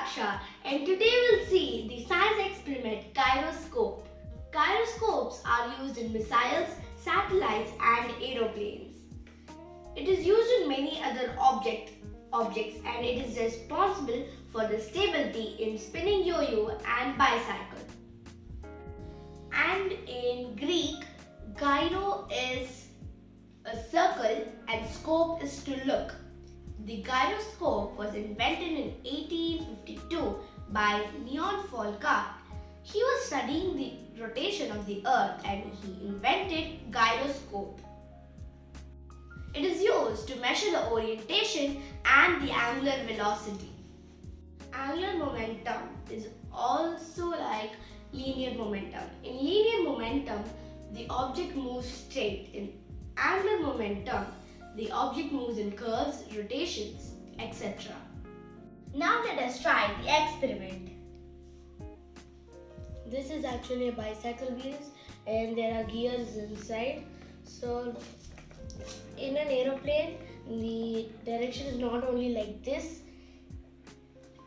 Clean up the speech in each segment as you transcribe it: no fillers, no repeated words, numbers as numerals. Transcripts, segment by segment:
Raksha, and today we'll see the science experiment gyroscope. Gyroscopes are used in missiles, satellites and aeroplanes. It is used in many other objects and it is responsible for the stability in spinning yo-yo and bicycle. And in Greek, gyro is a circle and scope is to look. The gyroscope was invented in 1852 by Leon Foucault. He was studying the rotation of the earth and he invented gyroscope. It is used to measure the orientation and the angular velocity. Angular momentum is also like linear momentum. In linear momentum, the object moves straight. In angular momentum, the object moves in curves, rotations, etc. Now let us try the experiment. This is actually a bicycle wheels and there are gears inside. So in an aeroplane, the direction is not only like this,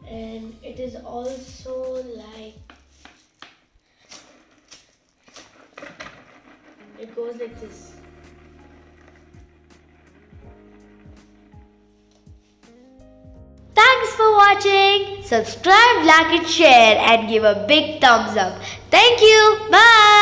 and it is also like, it goes like this. Thanks for watching. Subscribe, like and share and give a big thumbs up. Thank you. Bye.